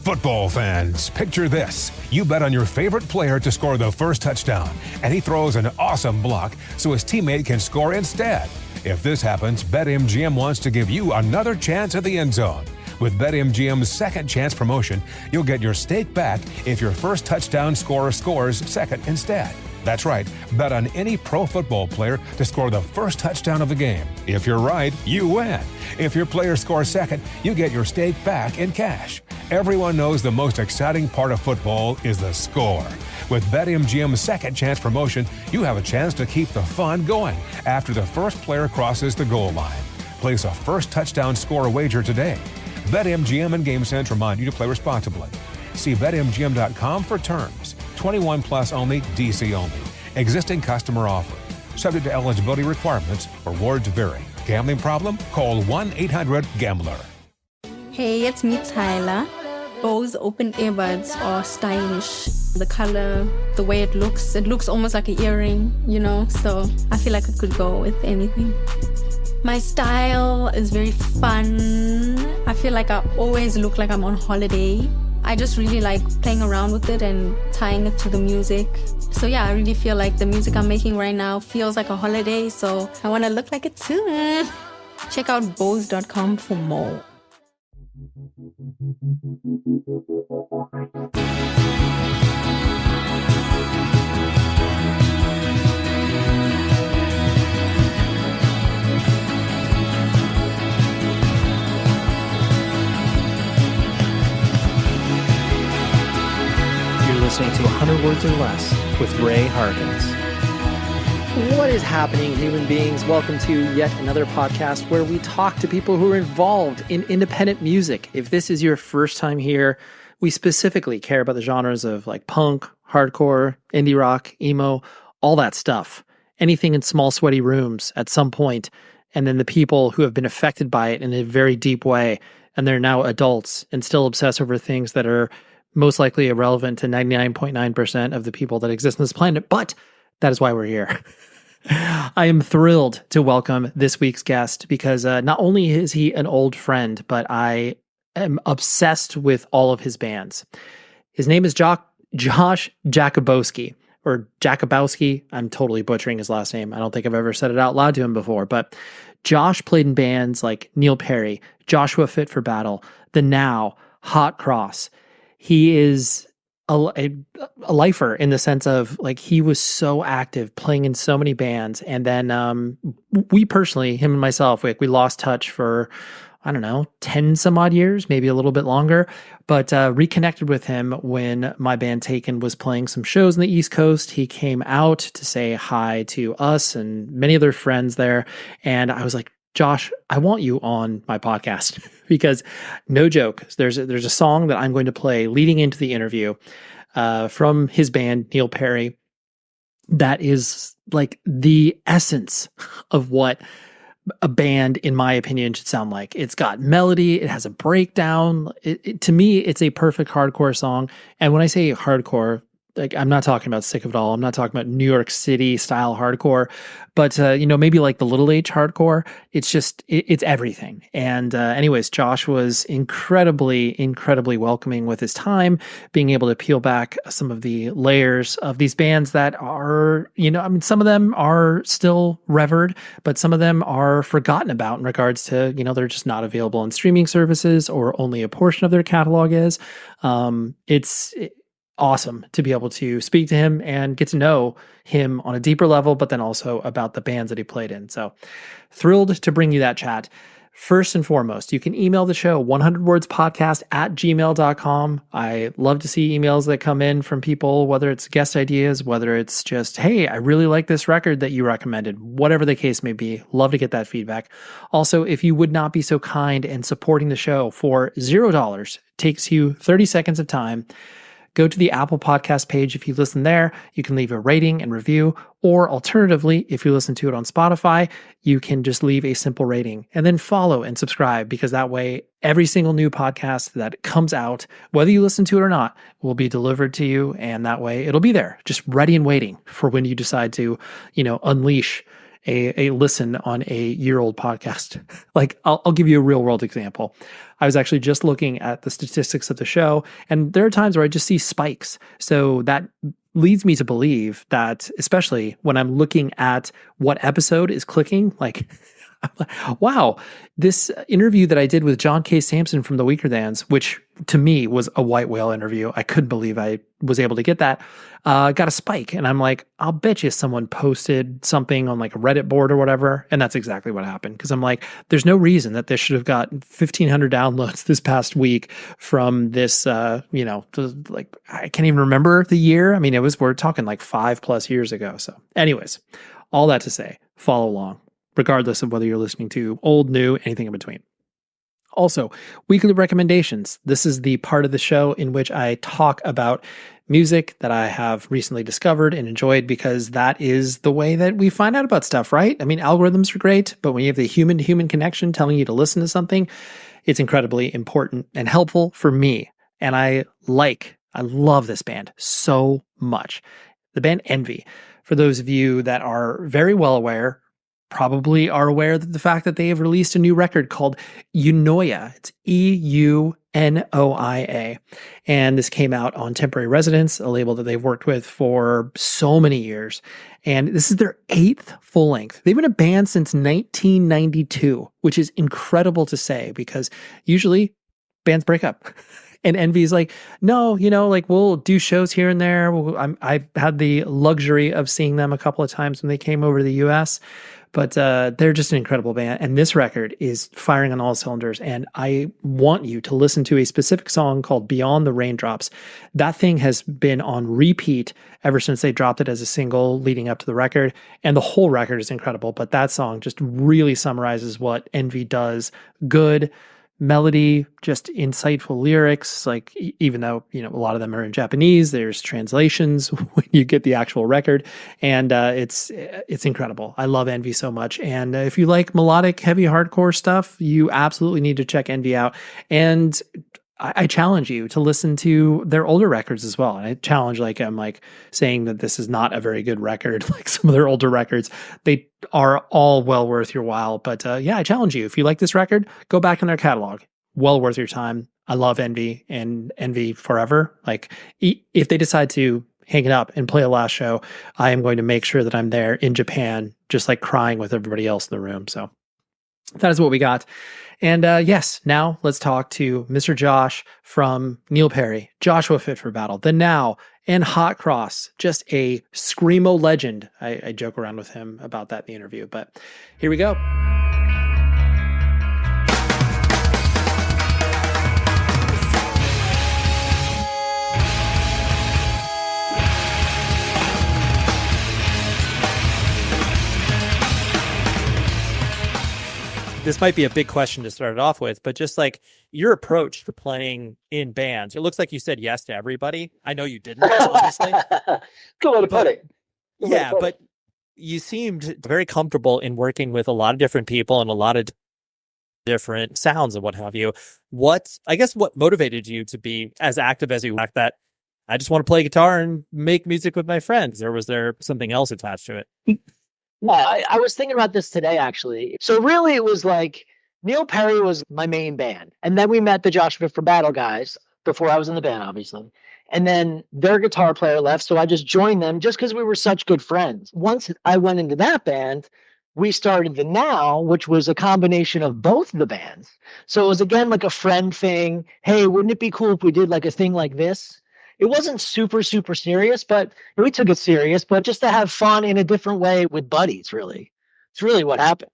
Football fans, picture this. You bet on your favorite player to score the first touchdown, and he throws an awesome block so his teammate can score instead. If this happens, BetMGM wants to give you another chance at the end zone. With BetMGM's second chance promotion, you'll get your stake back if your first touchdown scorer scores second instead. That's right, bet on any pro football player to score the first touchdown of the game. If you're right, you win. If your player scores second, you get your stake back in cash. Everyone knows the most exciting part of football is the score. With BetMGM's second chance promotion, you have a chance to keep the fun going after the first player crosses the goal line. Place a first touchdown scorer wager today. BetMGM and GameSense remind you to play responsibly. See BetMGM.com for terms. 21 plus only, DC only. Existing customer offer. Subject to eligibility requirements. Rewards vary. Gambling problem? Call 1-800-GAMBLER. Hey, it's me, Tyler. Bose open earbuds are stylish. The color, the way it looks almost like an earring, so I feel like it could go with anything. My style is very fun. I feel like I always look like I'm on holiday. I just really like playing around with it and tying it to the music. So yeah, I really feel like the music I'm making right now feels like a holiday, so I want to look like it too. Check out Bose.com for more. Listening to 100 Words or Less with Ray Harkins. What is happening, human beings? Welcome to yet another podcast where we talk to people who are involved in independent music. If this is your first time here, we specifically care about the genres of like punk, hardcore, indie rock, emo, all that stuff. Anything in small, sweaty rooms at some point, and then the people who have been affected by it in a very deep way, and they're now adults and still obsess over things that are most likely irrelevant to 99.9% of the people that exist on this planet, but that is why we're here. I am thrilled to welcome this week's guest because not only is he an old friend, but I am obsessed with all of his bands. His name is Josh Jakubowski, or Jakubowski. I'm totally butchering his last name. I don't think I've ever said it out loud to him before, but Josh played in bands like Neil Perry, Joshua Fit for Battle, The Now, Hot Cross. He is a lifer in the sense of like he was so active playing in so many bands. And then we personally, him and myself, we lost touch for, 10 some odd years, maybe a little bit longer, but reconnected with him when my band Taken was playing some shows in the East Coast. He came out to say hi to us and many other friends there. And I was like, Josh, I want you on my podcast because no joke, there's a song that I'm going to play leading into the interview from his band, Neil Perry, that is like the essence of what a band, in my opinion, should sound like. It's got melody, it has a breakdown. To me, it's a perfect hardcore song. And when I say hardcore, like I'm not talking about Sick of It All. I'm not talking about New York City style hardcore, but maybe like the Little H hardcore. It's just it's everything. And anyways, Josh was incredibly welcoming with his time, being able to peel back some of the layers of these bands that are, some of them are still revered, but some of them are forgotten about in regards to, they're just not available on streaming services or only a portion of their catalog is. It's awesome to be able to speak to him and get to know him on a deeper level, but then also about the bands that he played in. So thrilled to bring you that chat. First and foremost, you can email the show 100wordspodcast@gmail.com. I love to see emails that come in from people, whether it's guest ideas, whether it's just, hey, I really like this record that you recommended, whatever the case may be. Love to get that feedback. Also, if you would not be so kind and supporting the show for $0, takes you 30 seconds of time, go to the Apple Podcast page. If you listen there, you can leave a rating and review, or alternatively, if you listen to it on Spotify, you can just leave a simple rating and then follow and subscribe, because that way every single new podcast that comes out, whether you listen to it or not, will be delivered to you. And that way it'll be there, just ready and waiting for when you decide to, unleash a listen on a year-old podcast. Like, I'll give you a real-world example. I was actually just looking at the statistics of the show, and there are times where I just see spikes. So that leads me to believe that, especially when I'm looking at what episode is clicking, like, wow, this interview that I did with John K. Sampson from the Weakerthans, which to me was a white whale interview. I couldn't believe I was able to get that. Got a spike. And I'm like, I'll bet you someone posted something on like a Reddit board or whatever. And that's exactly what happened. Because I'm like, there's no reason that this should have got 1,500 downloads this past week from this, like, I can't even remember the year. I mean, we're talking like 5+ years ago. So anyways, all that to say, follow along, regardless of whether you're listening to old, new, anything in between. Also, weekly recommendations. This is the part of the show in which I talk about music that I have recently discovered and enjoyed, because that is the way that we find out about stuff, right? I mean, algorithms are great, but when you have the human-to-human connection telling you to listen to something, it's incredibly important and helpful for me. And I love this band so much. The band Envy. For those of you that are very well aware, probably are aware that the fact that they have released a new record called Eunoia. It's Eunoia. And this came out on Temporary Residence, a label that they've worked with for so many years. And this is their 8th full length. They've been a band since 1992, which is incredible to say because usually bands break up. And Envy's like, no, like we'll do shows here and there. I've had the luxury of seeing them a couple of times when they came over to the US. But they're just an incredible band. And this record is firing on all cylinders. And I want you to listen to a specific song called Beyond the Raindrops. That thing has been on repeat ever since they dropped it as a single leading up to the record. And the whole record is incredible. But that song just really summarizes what Envy does. Good melody, just insightful lyrics, like even though, a lot of them are in Japanese, there's translations when you get the actual record. And it's incredible. I love Envy so much. And if you like melodic, heavy hardcore stuff, you absolutely need to check Envy out. And I challenge you to listen to their older records as well. And I challenge, I'm saying that this is not a very good record, like some of their older records. They are all well worth your while. But I challenge you. If you like this record, go back in their catalog. Well worth your time. I love Envy and Envy forever. Like, if they decide to hang it up and play a last show, I am going to make sure that I'm there in Japan, just like crying with everybody else in the room. So that is what we got. And yes, now let's talk to Mr. Josh from Neil Perry, Joshua Fit for Battle, The Now, and Hot Cross. Just a screamo legend. I joke around with him about that in the interview, but here we go. This might be a big question to start it off with, but just like your approach to playing in bands, it looks like you said yes to everybody. I know you didn't, obviously. Good way to put it. Yeah, but you seemed very comfortable in working with a lot of different people and a lot of different sounds and what have you. What motivated you to be as active as you were, that I just want to play guitar and make music with my friends, or was there something else attached to it? Yeah, I was thinking about this today, actually. So really, it was like Neil Perry was my main band. And then we met the Josh Fit for Battle guys before I was in the band, obviously. And then their guitar player left, so I just joined them just because we were such good friends. Once I went into that band, we started The Now, which was a combination of both the bands. So it was, again, like a friend thing. Hey, wouldn't it be cool if we did like a thing like this? It wasn't super, super serious, but we took it serious, but just to have fun in a different way with buddies, really. It's really what happened.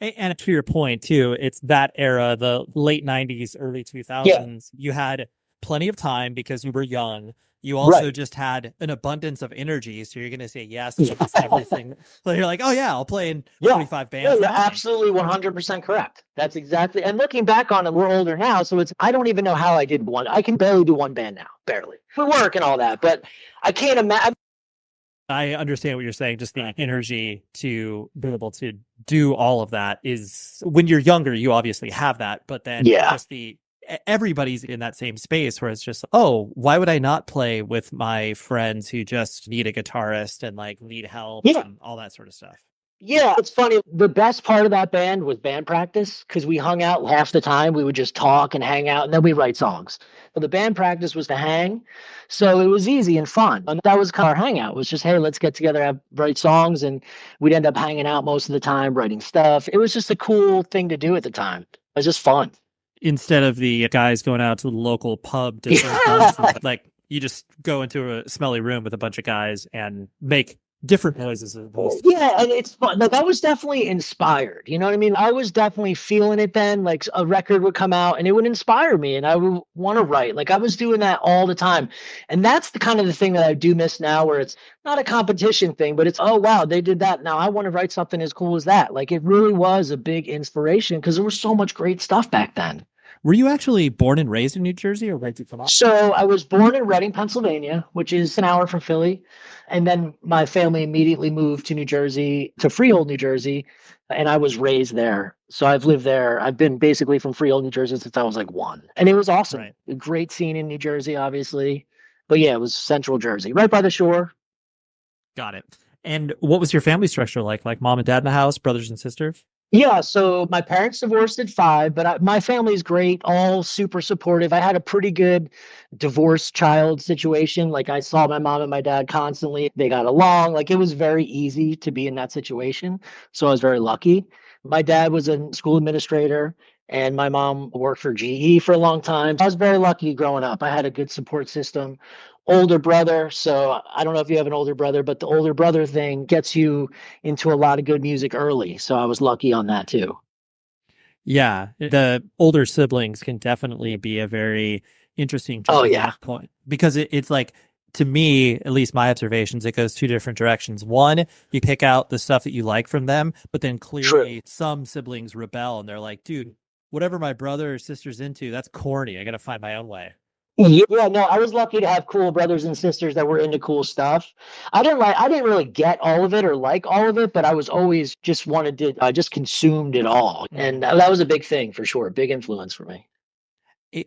And to your point, too, it's that era, the late 90s, early 2000s. Yeah. You had plenty of time because you were young. You also just had an abundance of energy, so you're going to say yes to everything. So you're like, oh, yeah, I'll play in 45 bands. Yeah, absolutely 100% correct. That's exactly. And looking back on it, we're older now, so I don't even know how I did one. I can barely do one band now, barely. For work and all that, but I can't imagine. I understand what you're saying. Just the energy to be able to do all of that is, when you're younger, you obviously have that, but then just everybody's in that same space where it's just, oh, why would I not play with my friends who just need a guitarist and like need help and all that sort of stuff? Yeah, it's funny. The best part of that band was band practice because we hung out half the time. We would just talk and hang out, and then we write songs. But the band practice was to hang, so it was easy and fun. And that was kind of our hangout. It was just, hey, let's get together, write songs, and we'd end up hanging out most of the time, writing stuff. It was just a cool thing to do at the time. It was just fun. Instead of the guys going out to the local pub to drink guns, like you just go into a smelly room with a bunch of guys and make different noises. Yeah, and it's fun. Like I was definitely inspired. You know what I mean? I was definitely feeling it then. Like a record would come out and it would inspire me and I would want to write. Like I was doing that all the time. And that's the kind of the thing that I do miss now where it's not a competition thing, but it's, oh wow, they did that. Now I want to write something as cool as that. Like it really was a big inspiration because there was so much great stuff back then. Were you actually born and raised in New Jersey or where did you come up? So I was born in Reading, Pennsylvania, which is an hour from Philly. And then my family immediately moved to New Jersey, to Freehold, New Jersey. And I was raised there. So I've lived there. I've been basically from Freehold, New Jersey since I was like 1. And it was awesome. Right. A great scene in New Jersey, obviously. But yeah, it was Central Jersey, right by the shore. Got it. And what was your family structure like? Like mom and dad in the house, brothers and sisters? Yeah, so my parents divorced at 5, but my family's great, all super supportive. I had a pretty good divorced child situation. Like I saw my mom and my dad constantly. They got along. Like it was very easy to be in that situation. So I was very lucky. My dad was a school administrator and my mom worked for GE for a long time. I was very lucky growing up. I had a good support system. Older brother, so I don't know if you have an older brother, but the older brother thing gets you into a lot of good music early. So I was lucky on that too. Yeah, the older siblings can definitely be a very interesting point because it's like, to me, at least my observations, it goes 2 different directions. One, you pick out the stuff that you like from them, but then clearly some siblings rebel and they're like, dude, whatever my brother or sister's into, that's corny. I got to find my own way. Yeah, no, I was lucky to have cool brothers and sisters that were into cool stuff. I didn't really get all of it or like all of it, but I was always just I just consumed it all. And that was a big thing for sure. Big influence for me.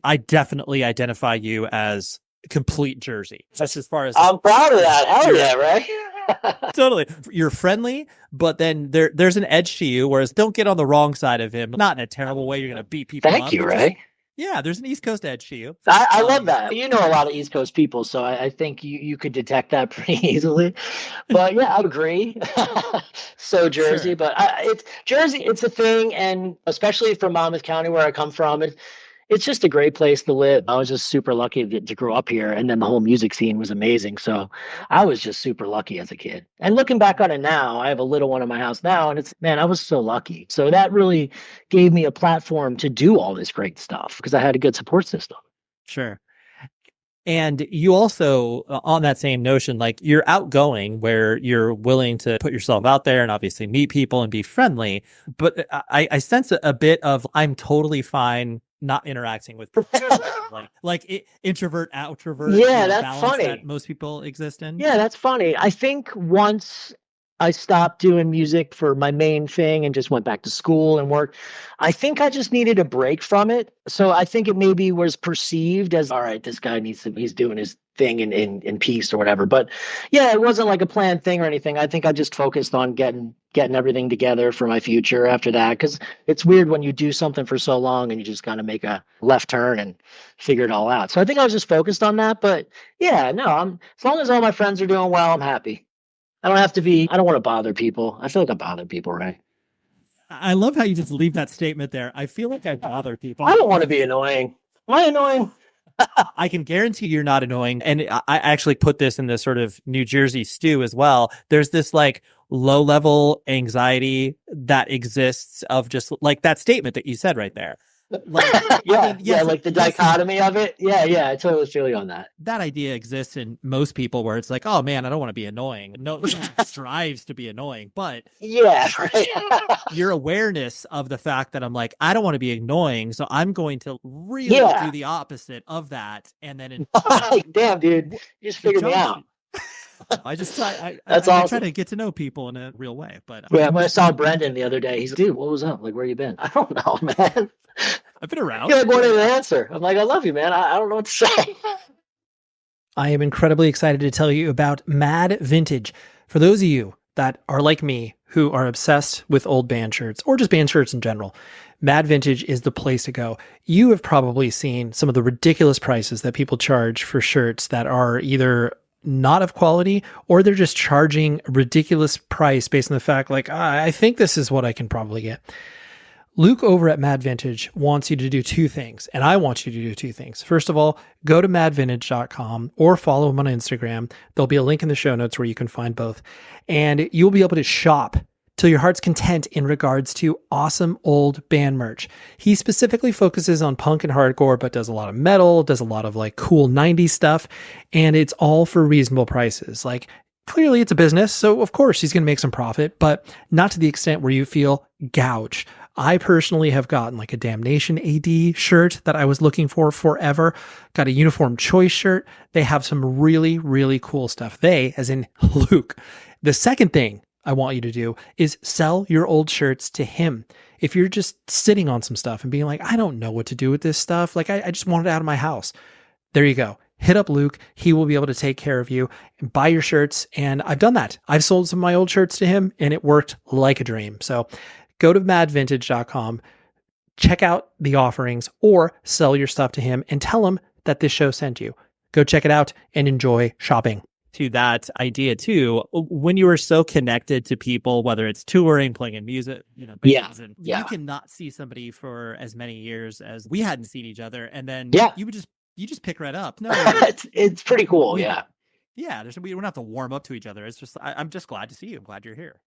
I definitely identify you as complete Jersey. That's as far as I'm proud of that. Hell yeah, right? Totally. You're friendly, but then there's an edge to you, whereas don't get on the wrong side of him. Not in a terrible way. You're going to beat people up. Thank you, Ray. Yeah, there's an East Coast edge to you. I love that. You know a lot of East Coast people, so I think you could detect that pretty easily. But yeah, I agree. So Jersey, Sure. but it's Jersey. It's a thing, and especially from Monmouth County, where I come from, it's just a great place to live. I was just super lucky to grow up here, and then the whole music scene was amazing. So I was just super lucky as a kid. And looking back on it now, I have a little one in my house now, and I was so lucky. So that really gave me a platform to do all this great stuff because I had a good support system. Sure. And you also, on that same notion, like you're outgoing where you're willing to put yourself out there and obviously meet people and be friendly. But I sense a bit of, I'm totally fine not interacting with people. Introvert, outrovert. Yeah, that's funny. That most people exist in. Yeah, that's funny. I think once I stopped doing music for my main thing and just went back to school and work, I think I just needed a break from it. So I think it maybe was perceived as, all right, this guy he's doing his thing in peace or whatever. But yeah, it wasn't like a planned thing or anything. I think I just focused on getting everything together for my future after that. Because it's weird when you do something for so long and you just kind of make a left turn and figure it all out. So I think I was just focused on that. But yeah, no, as long as all my friends are doing well, I'm happy. I don't want to bother people. I feel like I bother people, right? I love how you just leave that statement there. I feel like I bother people. I don't want to be annoying. Am I annoying? I can guarantee you're not annoying. And I actually put this in the sort of New Jersey stew as well. There's this like low level anxiety that exists of just like that statement that you said right there. Like, like the dichotomy of it. Yeah, I totally feel you on that. That idea exists in most people where it's like, oh man, I don't want to be annoying. No one strives to be annoying, but yeah, right. Your awareness of the fact that I'm like, I don't want to be annoying, so I'm going to really do the opposite of that, and then damn, dude, you just figured me out. I just try. That's I awesome. try to get to know people in a real way. But when I saw Brendan the other day, he's like, dude, what was up? Like, where you been? I don't know, man. I've been around. You're like wanting an answer. I'm like, I love you, man. I don't know what to say. I am incredibly excited to tell you about MaddVintage. For those of you that are like me, who are obsessed with old band shirts or just band shirts in general, MaddVintage is the place to go. You have probably seen some of the ridiculous prices that people charge for shirts that are either not of quality or they're just charging a ridiculous price based on the fact like, I think this is what I can probably get. Luke over at MaddVintage wants you to do two things, and I want you to do two things. First of all, go to maddvintage.com or follow him on Instagram. There'll be a link in the show notes where you can find both. And you'll be able to shop till your heart's content in regards to awesome old band merch. He specifically focuses on punk and hardcore, but does a lot of metal, does a lot of like cool 90s stuff, and it's all for reasonable prices. Like, clearly it's a business, so of course he's going to make some profit, but not to the extent where you feel gouged. I personally have gotten like a Damnation AD shirt that I was looking for forever. Got a Uniform Choice shirt. They have some really, really cool stuff. They, as in Luke. The second thing I want you to do is sell your old shirts to him. If you're just sitting on some stuff and being like, I don't know what to do with this stuff. Like I just want it out of my house. There you go. Hit up Luke. He will be able to take care of you and buy your shirts. And I've done that. I've sold some of my old shirts to him and it worked like a dream. So go to maddvintage.com, check out the offerings or sell your stuff to him and tell him that this show sent you. Go check it out and enjoy shopping. To that idea too, when you are so connected to people, whether it's touring, playing in music, bands, and you cannot see somebody for as many years as we hadn't seen each other. And then you just pick right up. No, it's pretty cool. Yeah. We don't have to warm up to each other. It's just, I'm just glad to see you. I'm glad you're here.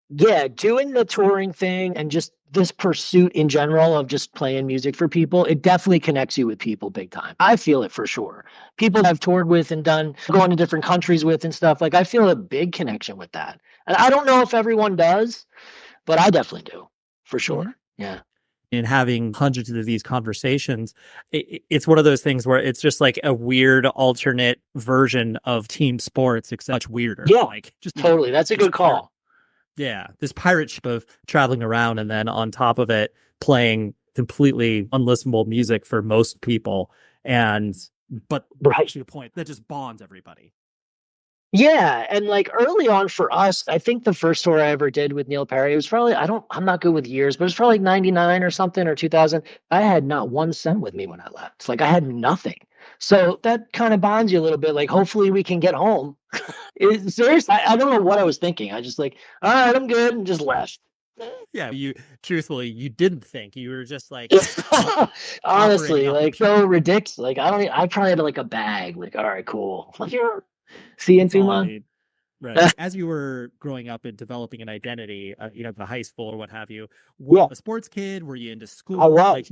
Yeah, doing the touring thing and just this pursuit in general of just playing music for people, it definitely connects you with people big time. I feel it for sure. People I've toured with and going to different countries with and stuff, like I feel a big connection with that. And I don't know if everyone does, but I definitely do, for sure. Yeah. In having hundreds of these conversations, it's one of those things where it's just like a weird alternate version of team sports, except much weirder. Yeah, like just totally. That's a good call. Yeah, this pirate ship of traveling around and then on top of it playing completely unlistenable music for most people, but to a point that just bonds everybody. Yeah, and like early on for us, I think the first tour I ever did with Neil Perry, it was probably I'm not good with years, but it was probably like 99 or something or 2000. I had not 1 cent with me when I left. It's like I had nothing. So that kind of bonds you a little bit. Like, hopefully we can get home. Seriously, I don't know what I was thinking. I just like, all right, I'm good, and just left. Yeah, you didn't think. You were just like, honestly, like so ridiculous. Like I probably had like a bag. Like, all right, cool. Like, see you in 2 months. Right. As you were growing up and developing an identity, the high school or what have you, were you a sports kid? Were you into school? I was.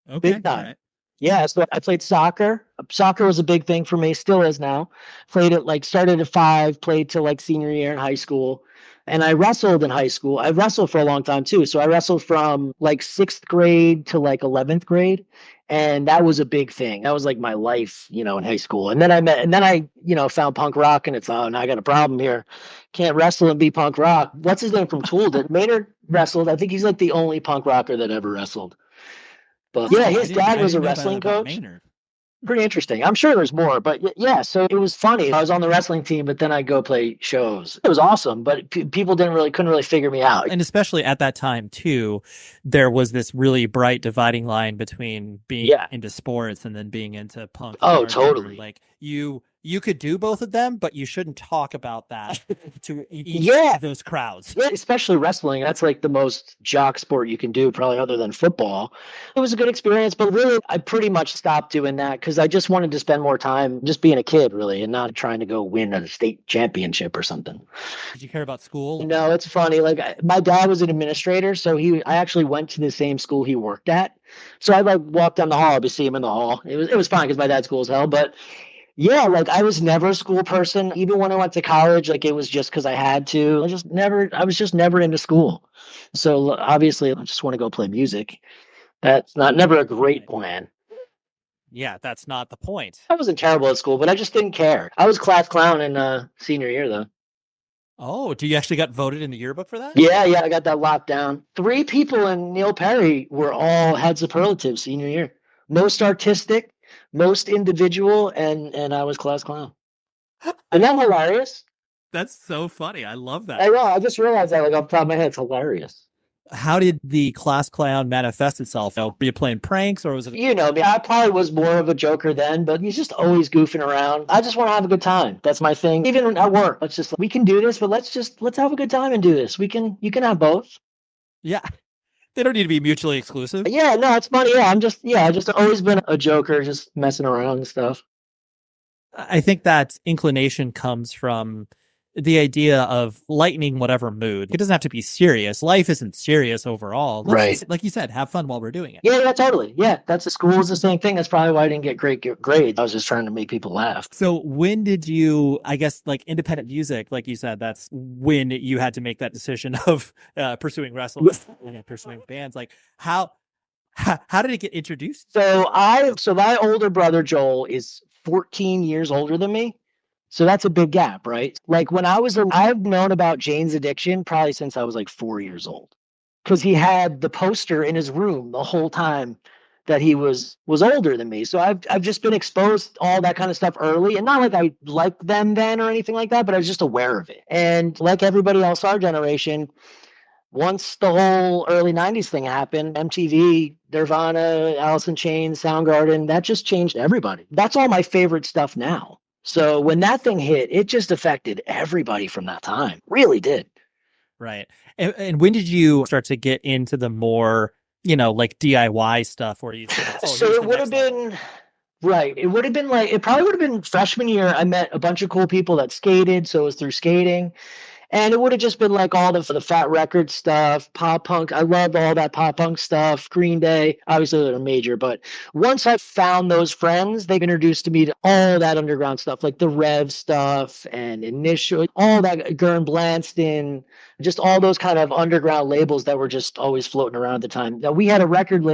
Okay. Big time. Yeah, so I played soccer. Soccer was a big thing for me, still is now. Played it started at 5, played till like senior year in high school. And I wrestled in high school. I wrestled for a long time too. So I wrestled from like 6th grade to like 11th grade. And that was a big thing. That was like my life, in high school. And then I found punk rock and it's, now I got a problem here. Can't wrestle and be punk rock. What's his name from Tool? Maynard wrestled. I think he's like the only punk rocker that ever wrestled. But yeah, his dad was a wrestling coach. Pretty interesting. I'm sure there's more, but yeah, so it was funny. I was on the wrestling team, but then I'd go play shows. It was awesome, but people couldn't really figure me out. And especially at that time too, there was this really bright dividing line between being into sports and then being into punk. Oh, totally. Like you could do both of them, but you shouldn't talk about that to each of those crowds. Yeah, especially wrestling. That's like the most jock sport you can do, probably other than football. It was a good experience, but really I pretty much stopped doing that because I just wanted to spend more time just being a kid, really, and not trying to go win a state championship or something. Did you care about school? No, it's funny. Like my dad was an administrator, so I actually went to the same school he worked at. So I like walked down the hall, I'd see him in the hall. It was fine because my dad's cool as hell, but yeah, like I was never a school person. Even when I went to college, like it was just because I had to. I was just never into school. So obviously I just want to go play music. That's never a great plan. Yeah, that's not the point. I wasn't terrible at school, but I just didn't care. I was class clown in senior year though. Oh, you actually got voted in the yearbook for that? Yeah, I got that locked down. 3 people in Neil Perry were all had superlatives senior year. Most artistic, most individual, and I was class clown. Isn't that hilarious? That's so funny. I love that. I know. I just realized that like off the top of my head. It's hilarious. How did the class clown manifest itself? Were you playing pranks or was it? You know me. I probably was more of a joker then, but he's just always goofing around. I just want to have a good time. That's my thing. Even at work, we can do this, but let's have a good time and do this. You can have both. Yeah. They don't need to be mutually exclusive. Yeah, no, it's funny. Yeah, I just always been a joker, just messing around and stuff. I think that inclination comes from the idea of lightening whatever mood. It doesn't have to be serious. Life isn't serious overall. Let's just, like you said, have fun while we're doing it. Yeah, totally. Yeah, that's the school is the same thing. That's probably why I didn't get great grades. I was just trying to make people laugh. So when did you, I guess, like independent music, like you said, that's when you had to make that decision of pursuing wrestling and pursuing bands. Like how did it get introduced? So my older brother Joel is 14 years older than me. So that's a big gap, right? Like I've known about Jane's Addiction probably since I was like 4 years old, because he had the poster in his room the whole time that he was older than me. So I've just been exposed to all that kind of stuff early, and not like I liked them then or anything like that, but I was just aware of it. And like everybody else, our generation, once the whole early 90s thing happened, MTV, Nirvana, Alice in Chains, Soundgarden, that just changed everybody. That's all my favorite stuff now. So when that thing hit, it just affected everybody from that time. Really did. Right. And when did you start to get into the more, like DIY stuff where you said, so it would have been right. It would have been it probably would have been freshman year. I met a bunch of cool people that skated. So it was through skating. And it would have just been like all the Fat Record stuff, pop punk. I loved all that pop punk stuff. Green Day, obviously they're major. But once I found those friends, they've introduced me to all that underground stuff, like the Rev stuff and Initial, all that Gurn Blanston, just all those kind of underground labels that were just always floating around at the time. Now, we had a record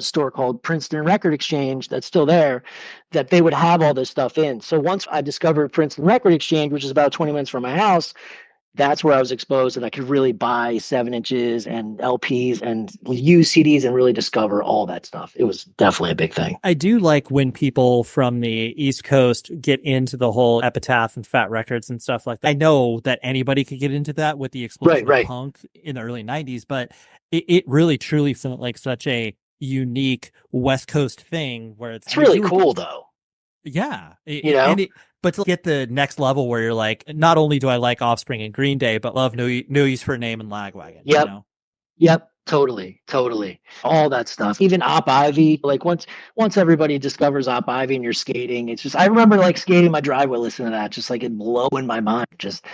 store called Princeton Record Exchange that's still there, that they would have all this stuff in. So once I discovered Princeton Record Exchange, which is about 20 minutes from my house, that's where I was exposed, and I could really buy 7-inches and LPs and use CDs and really discover all that stuff. It was definitely a big thing. I do like when people from the East Coast get into the whole Epitaph and Fat Records and stuff like that. I know that anybody could get into that with the explosion of punk in the early 90s, but it really truly felt like such a unique West Coast thing where it's really cool though. Yeah. But to get the next level where you're like, not only do I like Offspring and Green Day, but love No Use for a Name and Lagwagon. Yep. Yep. Totally. All that stuff. Even Op Ivy. Like once everybody discovers Op Ivy and you're skating, it's just, I remember like skating my driveway listening to that, just like it blowing my mind. Just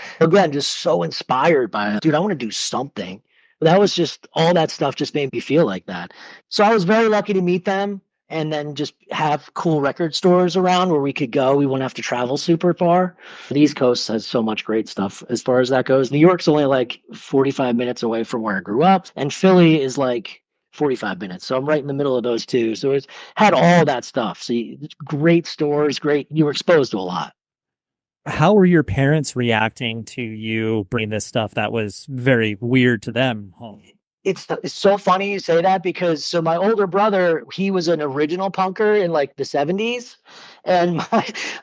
so inspired by it. Dude, I want to do something. That was just, all that stuff just made me feel like that. So I was very lucky to meet them. And then just have cool record stores around where we could go. We wouldn't have to travel super far. The East Coast has so much great stuff as far as that goes. New York's only like 45 minutes away from where I grew up. And Philly is like 45 minutes. So I'm right in the middle of those two. So it's had all that stuff. So great stores, you were exposed to a lot. How were your parents reacting to you bringing this stuff that was very weird to them home? It's so funny you say that, because my older brother, he was an original punker in like the 70s. And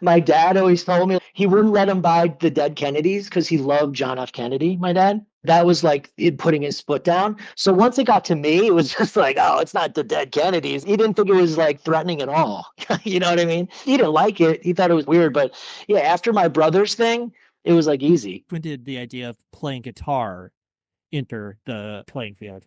my dad always told me he wouldn't let him buy the Dead Kennedys because he loved John F. Kennedy, my dad. That was like putting his foot down. So once it got to me, it was just like, oh, it's not the Dead Kennedys. He didn't think it was like threatening at all. You know what I mean? He didn't like it. He thought it was weird. But yeah, after my brother's thing, it was like easy. When did the idea of playing guitar enter the playing field?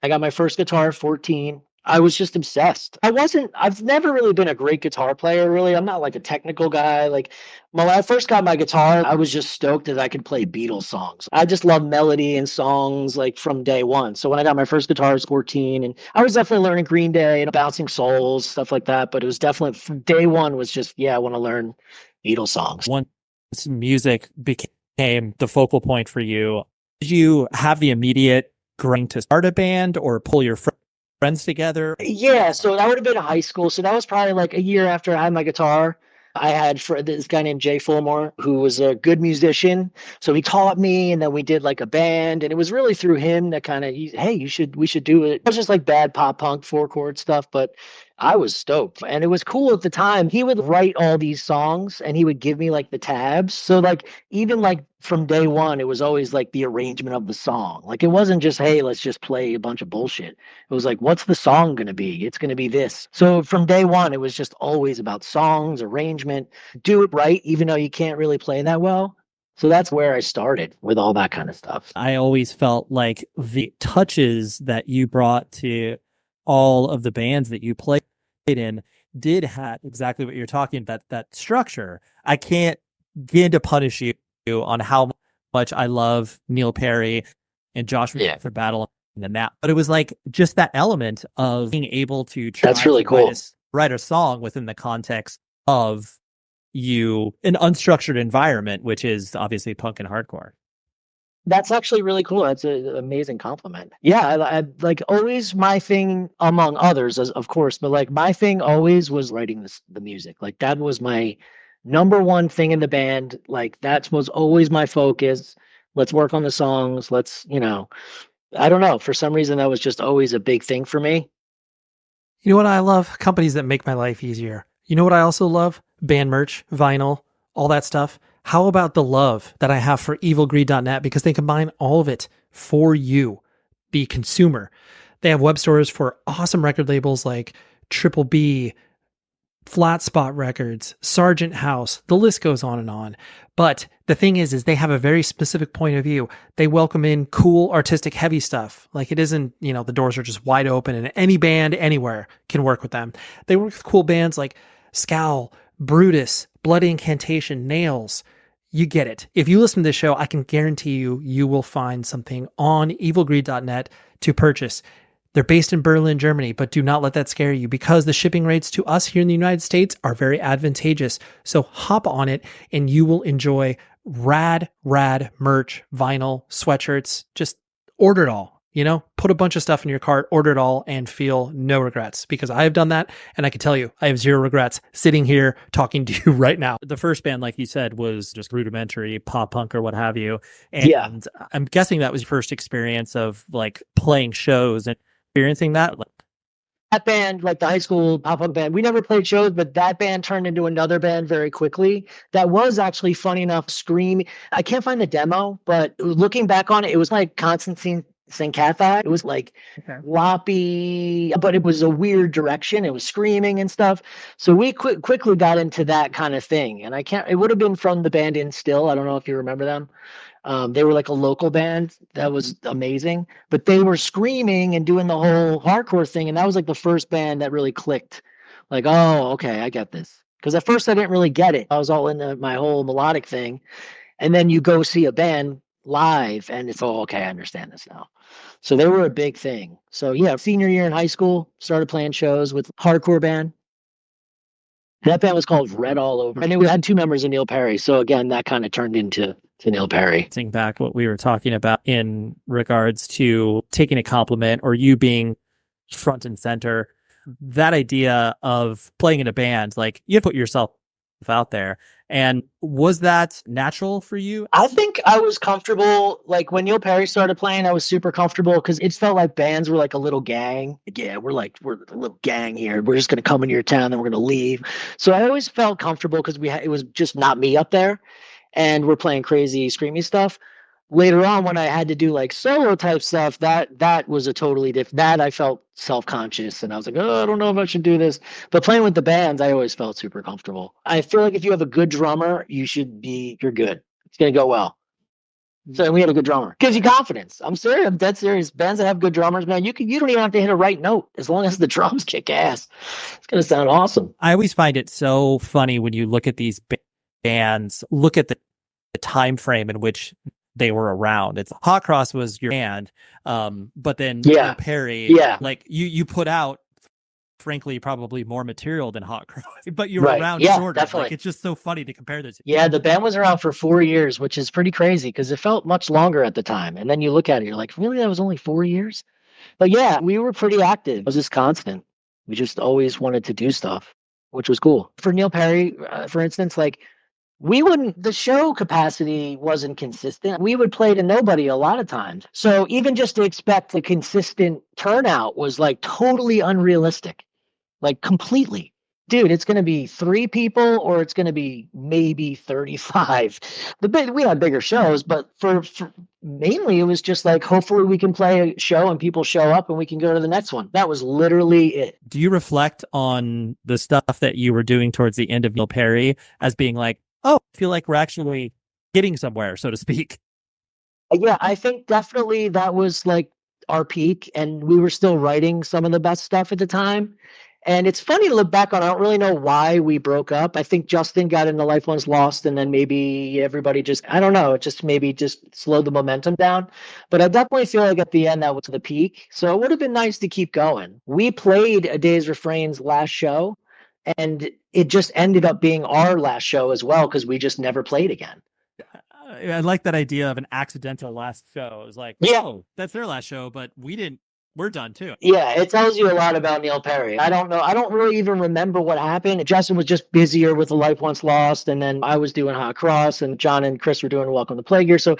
I got my first guitar at 14. I was just obsessed. I've never really been a great guitar player, really. I'm not like a technical guy. Like when I first got my guitar, I was just stoked that I could play Beatles songs. I just love melody and songs like from day one. So when I got my first guitar, I was 14, and I was definitely learning Green Day and Bouncing Souls, stuff like that. But it was definitely from day one was just, I want to learn Beatles songs. Once music became the focal point for you, did you have the immediate grind to start a band or pull your friends together? Yeah, so that would have been high school. So that was probably like a year after I had my guitar. I had this guy named Jay Fulmore, who was a good musician. So he taught me, and then we did like a band. And it was really through him that kind of, hey, we should do it. It was just like bad pop punk 4-chord stuff. But I was stoked. And it was cool at the time. He would write all these songs and he would give me like the tabs. So like even like from day one, it was always like the arrangement of the song. Like it wasn't just, hey, let's just play a bunch of bullshit. It was like, what's the song gonna be? It's gonna be this. So from day one, it was just always about songs, arrangement, do it right, even though you can't really play that well. So that's where I started with all that kind of stuff. I always felt like the touches that you brought to all of the bands that you played in did have exactly what you're talking about, that structure. I can't begin to punish you on how much I love Neil Perry and Josh for Battle and that, but it was like just that element of being able to try That's really to cool. write a song within the context of an unstructured environment, which is obviously punk and hardcore. That's actually really cool. That's an amazing compliment. Yeah, I like always my thing among others, of course, but like my thing always was writing the music. Like that was my number one thing in the band. Like that was always my focus. Let's work on the songs. Let's, I don't know. For some reason, that was just always a big thing for me. You know what I love? Companies that make my life easier. You know what I also love? Band merch, vinyl, all that stuff. How about the love that I have for evilgreed.net? Because they combine all of it for you, the consumer. They have web stores for awesome record labels like Triple B, Flat Spot Records, Sargent House, the list goes on and on. But the thing is they have a very specific point of view. They welcome in cool, artistic, heavy stuff. Like it isn't, the doors are just wide open and any band anywhere can work with them. They work with cool bands like Scowl, Brutus, Bloody Incantation, Nails. You get it. If you listen to this show, I can guarantee you will find something on evilgreed.net to purchase. They're based in Berlin, Germany, but do not let that scare you because the shipping rates to us here in the United States are very advantageous. So hop on it and you will enjoy rad merch, vinyl, sweatshirts. Just order it all. Put a bunch of stuff in your cart, order it all, and feel no regrets because I have done that. And I can tell you, I have zero regrets sitting here talking to you right now. The first band, like you said, was just rudimentary pop punk or what have you. And I'm guessing that was your first experience of like playing shows and experiencing that. That band, like the high school pop punk band, we never played shows, but that band turned into another band very quickly. That was actually funny enough, Scream. I can't find the demo, but looking back on it, it was like Constantine St. Cathai. It was like loppy, but it was a weird direction. It was screaming and stuff. So we quickly got into that kind of thing. And it would have been from the band In Still. I don't know if you remember them. They were like a local band that was amazing, but they were screaming and doing the whole hardcore thing. And that was like the first band that really clicked. Like, oh, okay, I get this. Because at first I didn't really get it. I was all into my whole melodic thing. And then you go see a band live and it's, oh, okay, I understand this now. So they were a big thing. So yeah, senior year in high school, started playing shows with hardcore band. That band was called Red All Over. And we had two members of Neil Perry. So again, that kind of turned into Neil Perry. Think back what we were talking about in regards to taking a compliment or you being front and center. That idea of playing in a band, like you put yourself out there. And was that natural for you? I think I was comfortable. Like when Neil Perry started playing, I was super comfortable because it felt like bands were like a little gang. Yeah, we're a little gang here. We're just going to come into your town, then we're going to leave. So I always felt comfortable because it was just not me up there. And we're playing crazy, screamy stuff. Later on, when I had to do like solo type stuff, that was a totally different. That I felt self-conscious, and I was like, oh, I don't know if I should do this. But playing with the bands, I always felt super comfortable. I feel like if you have a good drummer, you're good. It's gonna go well. So we had a good drummer. Gives you confidence. I'm serious. I'm dead serious. Bands that have good drummers, man, you don't even have to hit a right note as long as the drums kick ass. It's gonna sound awesome. I always find it so funny when you look at these bands, look at the time frame in which they were around. It's Hot Cross was your band, but then Neil Perry, like you put out, frankly, probably more material than Hot Cross, but you were around shorter. Definitely. Like it's just so funny to compare this. Yeah, the band was around for 4 years, which is pretty crazy because it felt much longer at the time. And then you look at it, you're like, really, that was only 4 years? But yeah, we were pretty active. It was just constant. We just always wanted to do stuff, which was cool. For Neil Perry, for instance, like the show capacity wasn't consistent. We would play to nobody a lot of times. So even just to expect a consistent turnout was like totally unrealistic. like completely. Dude, it's going to be 3 people or it's going to be maybe 35. We had bigger shows, but for mainly it was just like, hopefully we can play a show and people show up and we can go to the next one. That was literally it. Do you reflect on the stuff that you were doing towards the end of Neil Perry as being like, oh, I feel like we're actually getting somewhere, so to speak? Yeah, I think definitely that was like our peak, and we were still writing some of the best stuff at the time. And it's funny to look back on. I don't really know why we broke up. I think Justin got into Life Once Lost, and then maybe everybody just, I don't know, it just maybe just slowed the momentum down. But I definitely feel like at the end that was the peak. So it would have been nice to keep going. We played A Day's Refrain's last show, and it just ended up being our last show as well, because we just never played again. I like that idea of an accidental last show. It was like, oh, that's their last show, but we're done too. Yeah, it tells you a lot about Neil Perry. I don't know. I don't really even remember what happened. Justin was just busier with The Life Once Lost, and then I was doing Hot Cross, and John and Chris were doing Welcome to Plague Year. So,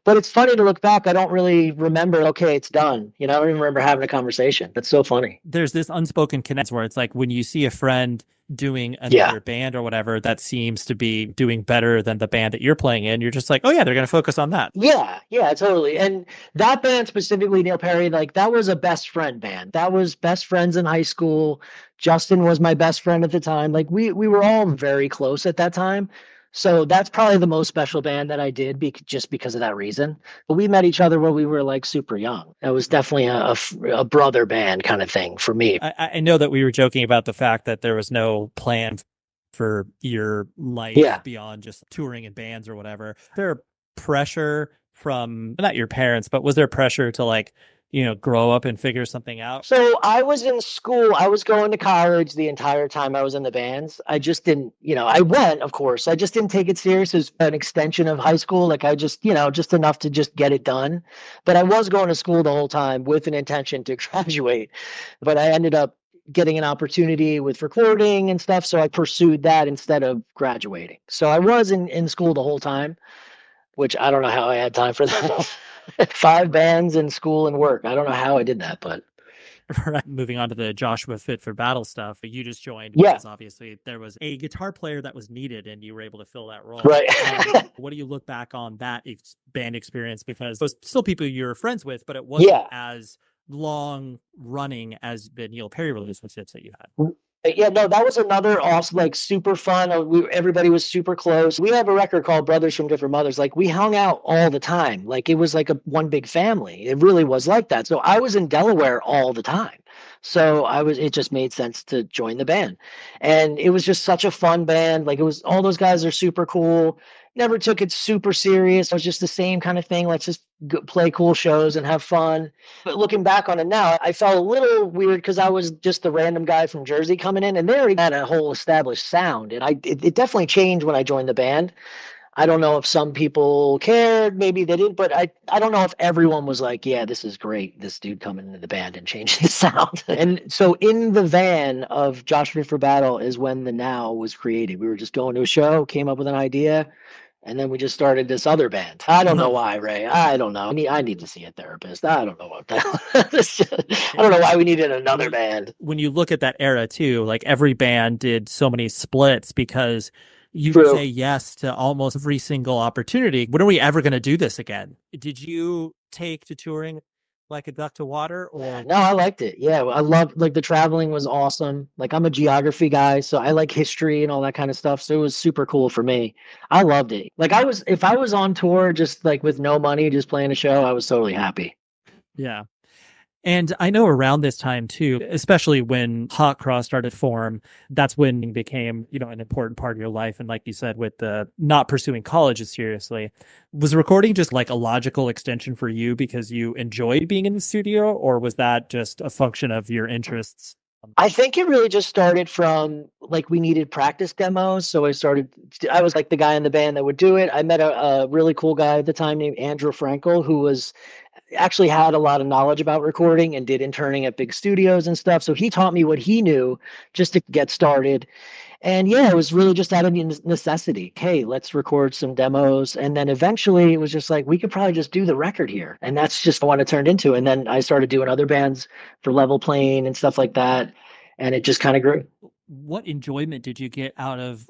but it's funny to look back. I don't really remember, okay, it's done. I don't even remember having a conversation. That's so funny. There's this unspoken connection where it's like when you see a friend doing another band or whatever that seems to be doing better than the band that you're playing in, you're just like, oh yeah, they're going to focus on that. Yeah, totally. And that band specifically, Neil Perry, like that was a best friend band. That was best friends in high school. Justin was my best friend at the time. Like we were all very close at that time. So that's probably the most special band that I did just because of that reason. But we met each other when we were like super young. That was definitely a brother band kind of thing for me. I know that we were joking about the fact that there was no plan for your life beyond just touring in bands or whatever. Was there pressure from, not your parents, but was there pressure to like, grow up and figure something out? So I was in school. I was going to college the entire time I was in the bands. I just didn't, I went, of course. I just didn't take it serious as an extension of high school. Like I just, just enough to just get it done. But I was going to school the whole time with an intention to graduate. But I ended up getting an opportunity with recording and stuff. So I pursued that instead of graduating. So I was in school the whole time, which I don't know how I had time for that. 5 bands in school and work. I don't know how I did that, but right. Moving on to the Joshua Fit for Battle stuff, you just joined because obviously there was a guitar player that was needed and you were able to fill that role. Right. What do you look back on that band experience? Because it was still people you were friends with, but it wasn't as long running as the Neil Perry relationships that you had. Yeah, no, that was another awesome, like super fun. Everybody was super close. We have a record called Brothers from Different Mothers. Like we hung out all the time. Like it was like one big family. It really was like that. So I was in Delaware all the time. So it just made sense to join the band. And it was just such a fun band. Like all those guys are super cool. Never took it super serious. It was just the same kind of thing. Let's just play cool shows and have fun. But looking back on it now, I felt a little weird because I was just the random guy from Jersey coming in, and they already had a whole established sound. And it definitely changed when I joined the band. I don't know if some people cared, maybe they didn't, but I don't know if everyone was like, yeah, this is great, this dude coming into the band and changing the sound. And so in the van of Josh Fit for Battle is when the Now was created. We were just going to a show, came up with an idea, and then we just started this other band. I don't know why, Ray. I don't know. I need to see a therapist. I don't know what that. I don't know why we needed another band. When you look at that era too, like every band did so many splits because you would say yes to almost every single opportunity. When are we ever going to do this again? Did you take to touring like a duck to water? Or no, I liked it. Yeah, I loved, like, the traveling was awesome. Like I'm a geography guy, so I like history and all that kind of stuff. So it was super cool for me. I loved it. Like if I was on tour just like with no money, just playing a show, I was totally happy. Yeah. And I know around this time too, especially when Hot Cross started to form, that's when it became, an important part of your life. And like you said, with the not pursuing college as seriously, was recording just like a logical extension for you because you enjoyed being in the studio, or was that just a function of your interests? I think it really just started from like we needed practice demos. So I was like the guy in the band that would do it. I met a really cool guy at the time named Andrew Frankel, who actually had a lot of knowledge about recording and did interning at big studios and stuff. So he taught me what he knew just to get started. And yeah, it was really just out of necessity. Hey, let's record some demos. And then eventually it was just like, we could probably just do the record here. And that's just what it turned into. And then I started doing other bands for Level Plane and stuff like that. and it just kind of grew. What enjoyment did you get out of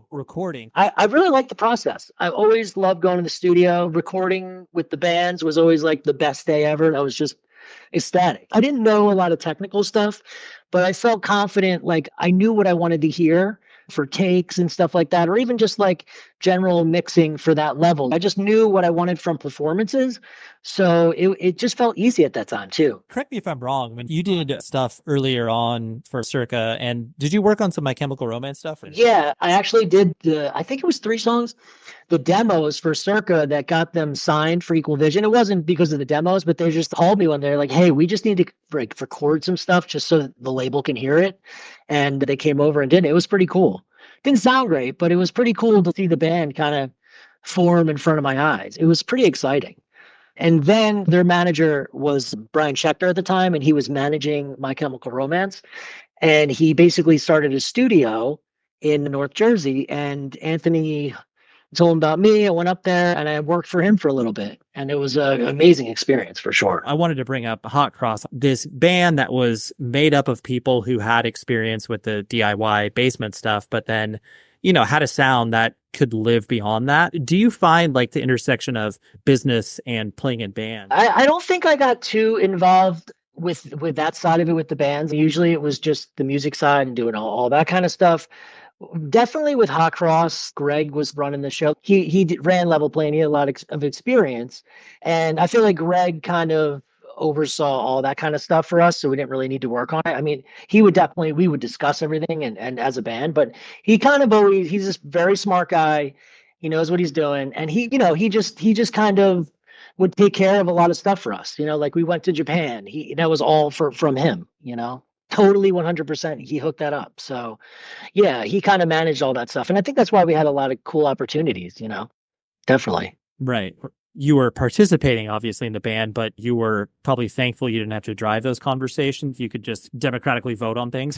recording? I really like the process. I always loved going to the studio. Recording with the bands was always like the best day ever. I was just ecstatic. I didn't know a lot of technical stuff, but I felt confident. Like I knew what I wanted to hear for takes and stuff like that, or even just like general mixing for that level. I just knew what I wanted from performances. So it just felt easy at that time too. Correct me if I'm wrong. When you did stuff earlier on for Circa, and did you work on some My Chemical Romance stuff? Yeah, I actually did. I think it was 3 songs, the demos for Circa that got them signed for Equal Vision. It wasn't because of the demos, but they just called me one day like, hey, we just need to record some stuff just so that the label can hear it. And they came over and did it. It was pretty cool. Didn't sound great, but it was pretty cool to see the band kind of form in front of my eyes. It was pretty exciting. And then their manager was Brian Schechter at the time, and he was managing My Chemical Romance. And he basically started a studio in North Jersey. And Anthony told him about me. I went up there and I worked for him for a little bit. And it was an amazing experience for sure. I wanted to bring up Hot Cross, this band that was made up of people who had experience with the DIY basement stuff, but then, had a sound that could live beyond that. Do you find like the intersection of business and playing in band? I don't think I got too involved with that side of it with the bands. Usually it was just the music side and doing all that kind of stuff. Definitely with Hot Cross, Greg was running the show. He ran level playing. He had a lot of experience. And I feel like Greg kind of oversaw all that kind of stuff for us. So we didn't really need to work on it. I mean, we would discuss everything and as a band, but he kind of he's this very smart guy. He knows what he's doing. And he just kind of would take care of a lot of stuff for us. Like we went to Japan. That was all from him, totally 100%. He hooked that up. So yeah, he kind of managed all that stuff. And I think that's why we had a lot of cool opportunities, definitely. Right. You were participating obviously in the band, but you were probably thankful you didn't have to drive those conversations. You could just democratically vote on things.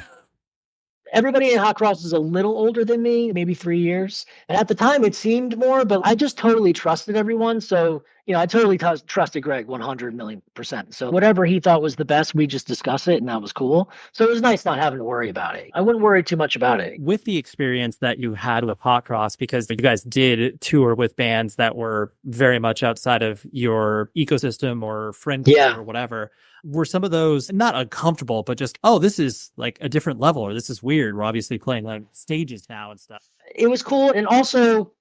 Everybody in Hot Cross is a little older than me, maybe 3 years. And at the time it seemed more, but I just totally trusted everyone. So, I totally trusted Greg 100 million %. So whatever he thought was the best, we just discuss it and that was cool. So it was nice not having to worry about it. I wouldn't worry too much about it. With the experience that you had with Hot Cross, because you guys did tour with bands that were very much outside of your ecosystem or friend group or whatever, were some of those not uncomfortable, but just, oh, this is like a different level, or this is weird. We're obviously playing like stages now and stuff. It was cool. And also,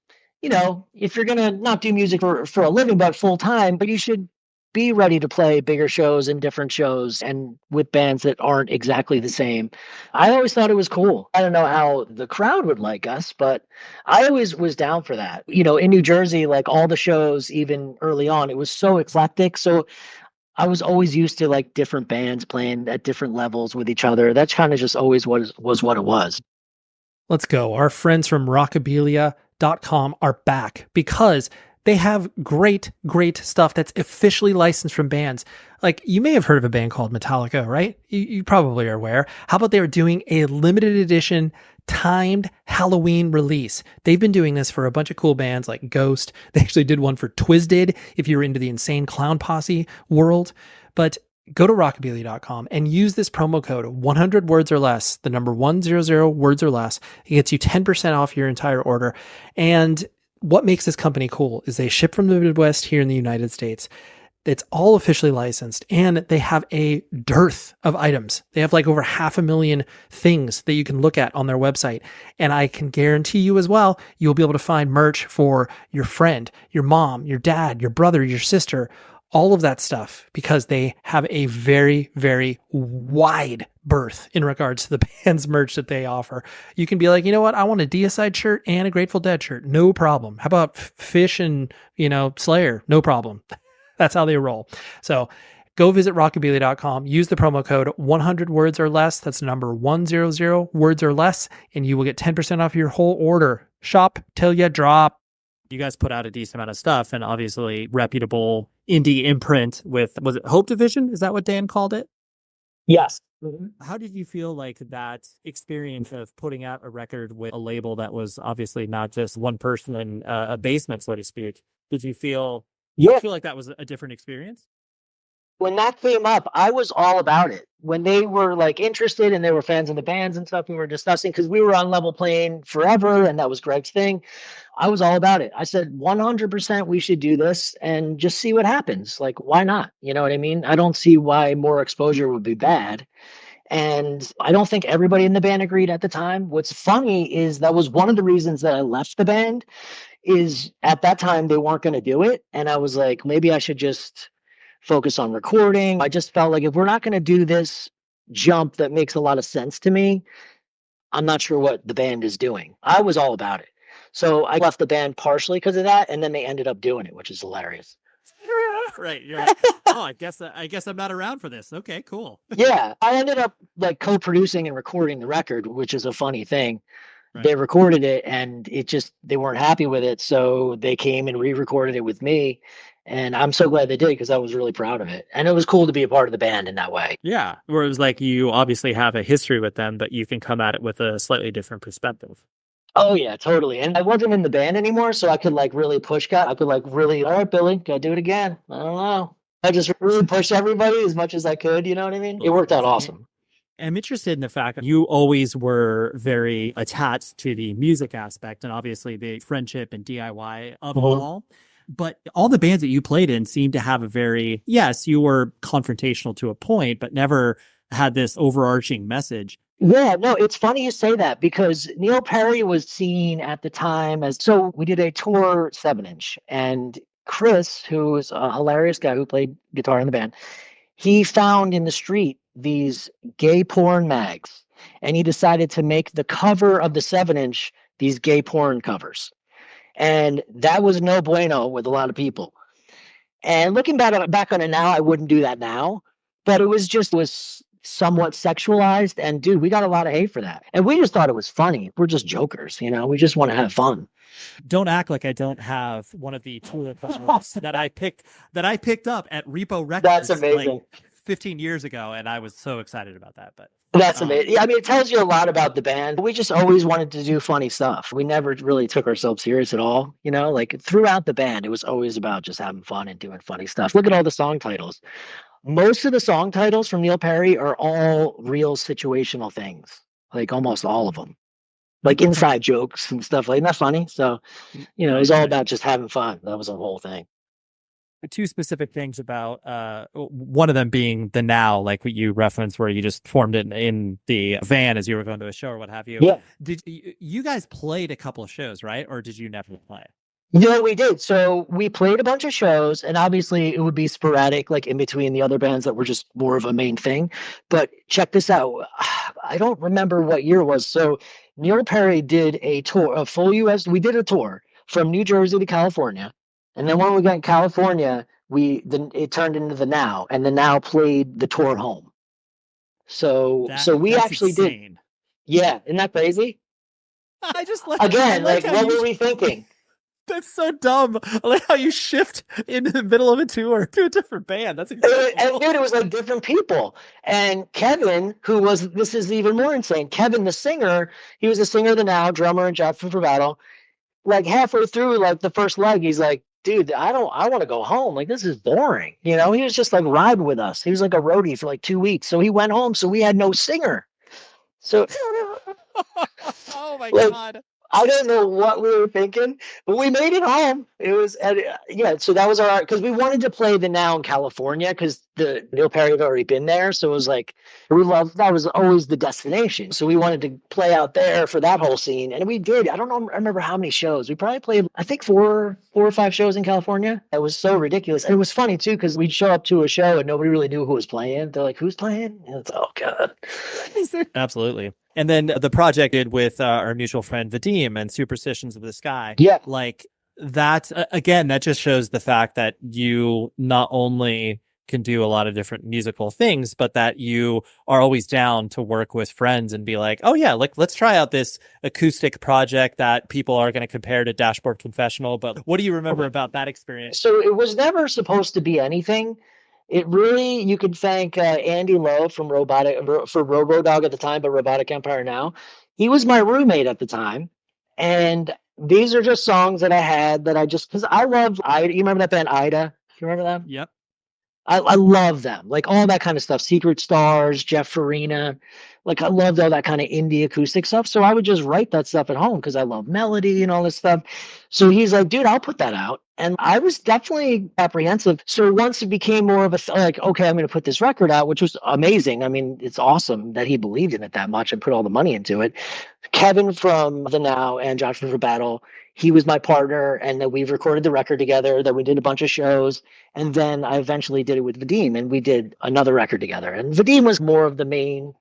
if you're going to not do music for a living, but full time, but you should be ready to play bigger shows and different shows and with bands that aren't exactly the same. I always thought it was cool. I don't know how the crowd would like us, but I always was down for that. In New Jersey, like all the shows, even early on, it was so eclectic. So I was always used to like different bands playing at different levels with each other. That's kind of just always was what it was. Let's go. Our friends from Rockabilia.com are back because they have great stuff that's officially licensed from bands. Like you may have heard of a band called Metallica, right? You probably are aware. How about they are doing a limited edition timed Halloween release? They've been doing this for a bunch of cool bands like Ghost. They actually did one for Twisted if you're into the Insane Clown Posse world. But go to rockabilia.com and use this promo code 100 words or less, the number 100 words or less. It gets you 10% off your entire order. And what makes this company cool is they ship from the Midwest here in the United States. It's all officially licensed and they have a dearth of items. They have like over 500,000 things that you can look at on their website. And I can guarantee you as well, you'll be able to find merch for your friend, your mom, your dad, your brother, your sister, all of that stuff, because they have a very, very wide berth in regards to the band's merch that they offer. You can be like, you know what? I want a Deicide shirt and a Grateful Dead shirt. No problem. How about Fish and, Slayer? No problem. That's how they roll. So go visit rockabilia.com, use the promo code 100 words or less. That's the number 100 words or less, and you will get 10% off your whole order. Shop till you drop. You guys put out a decent amount of stuff and obviously reputable indie imprint with, was it Hope Division? Is that what Dan called it? Yes. How did you feel like that experience of putting out a record with a label that was obviously not just one person in a basement, so to speak? Did you feel like that was a different experience? when that came up, I was all about it. When they were like interested and they were fans of the bands and stuff, we were discussing because we were on level playing forever and that was Greg's thing. I was all about it. I said 100% we should do this and just see what happens. Like, why not? You know what I mean? I don't see why more exposure would be bad. And I don't think everybody in the band agreed at the time. What's funny is that was one of the reasons that I left the band is at that time they weren't going to do it. And I was like, maybe I should just focus on recording. I just felt like if we're not going to do this jump that makes a lot of sense to me, I'm not sure what the band is doing. I was all about it. So I left the band partially because of that. And then they ended up doing it, which is hilarious. Right. You're like, oh, I guess I'm not around for this. Okay, cool. Yeah. I ended up like co-producing and recording the record, which is a funny thing. Right. They recorded it and they weren't happy with it. So they came and re-recorded it with me. And I'm so glad they did because I was really proud of it. And it was cool to be a part of the band in that way. Yeah. Where it was like you obviously have a history with them, but you can come at it with a slightly different perspective. Oh yeah, totally. And I wasn't in the band anymore, so I could like really push God. I could like really, all right, Billy, gotta do it again. I don't know. I just really pushed everybody as much as I could. You know what I mean? It worked out awesome. I'm interested in the fact that you always were very attached to the music aspect and obviously the friendship and DIY of it all. But all the bands that you played in seemed to have a very, yes, you were confrontational to a point, but never had this overarching message. Yeah, no, it's funny you say that because Neil Perry was seen at the time as, so we did a tour 7-inch and Chris, who was a hilarious guy who played guitar in the band, he found in the street these gay porn mags and he decided to make the cover of the 7-inch these gay porn covers. And that was no bueno with a lot of people. And looking back on it now, I wouldn't do that now, but it was somewhat sexualized. And dude, we got a lot of hate for that. And we just thought it was funny. We're just jokers, you know, we just want to have fun. Don't act like I don't have one of the toilet covers that I picked up at Repo Records. That's amazing. Like 15 years ago. And I was so excited about that. But that's amazing. I mean, it tells you a lot about the band. We just always wanted to do funny stuff. We never really took ourselves serious at all. You know, like throughout the band, it was always about just having fun and doing funny stuff. Look at all the song titles. Most of the song titles from Neil Perry are all real situational things, like almost all of them, like inside jokes and stuff like that. Funny. So, you know, it was all about just having fun. That was the whole thing. Two specific things about one of them being the Now, like what you referenced, where you just formed it in the van as you were going to a show or what have you. Yeah. Did you guys played a couple of shows, right? Or did you never play? No, we did. So we played a bunch of shows, and obviously it would be sporadic, like in between the other bands that were just more of a main thing. But check this out. I don't remember what year it was. So Neil Perry did a tour, a full US. We did a tour from New Jersey to California. And then when we got in California, it turned into the Now, and the Now played the tour home. So we actually insane. did. Yeah, isn't that crazy? I just like again, like what were we thinking? That's so dumb. I like how you shift in the middle of a tour to a different band. That's incredible. And dude, it was like different people. And Kevin, this is even more insane. Kevin, the singer, he was a singer of the Now, drummer in Josh for Battle. Like halfway through, like the first leg, he's like, dude, I want to go home. Like, this is boring. You know, he was just like riding with us. He was like a roadie for like 2 weeks. So he went home. So we had no singer. So, oh my God. I don't know what we were thinking, but we made it home. It was, so that was because we wanted to play the Now in California because the Neil Perry had already been there. So it was like, that was always the destination. So we wanted to play out there for that whole scene. And we did. I remember how many shows. We probably played, I think 4 or 5 shows in California. It was so ridiculous. And it was funny too, because we'd show up to a show and nobody really knew who was playing. They're like, who's playing? And it's, oh God. Absolutely. And then the project did with our mutual friend Vadim and Superstitions of the Sky. Yeah. Like that, again, that just shows the fact that you not only can do a lot of different musical things, but that you are always down to work with friends and be like, oh yeah, like let's try out this acoustic project that people are going to compare to Dashboard Confessional. But what do you remember about that experience? So it was never supposed to be anything. It really, you could thank Andy Lowe from Robodog at the time, but Robotic Empire now. He was my roommate at the time. And these are just songs that I had that because I love Ida. You remember that band Ida? You remember them? Yep. I love them. Like all that kind of stuff. Secret Stars, Jeff Farina. Like I loved all that kind of indie acoustic stuff. So I would just write that stuff at home because I love melody and all this stuff. So he's like, dude, I'll put that out. And I was definitely apprehensive. So once it became more of a like, okay, I'm going to put this record out, which was amazing. I mean, it's awesome that he believed in it that much and put all the money into it. Kevin from The Now and Josh for Battle, he was my partner, and then we've recorded the record together. Then we did a bunch of shows, and then I eventually did it with Vadim, and we did another record together. And Vadim was more of the main.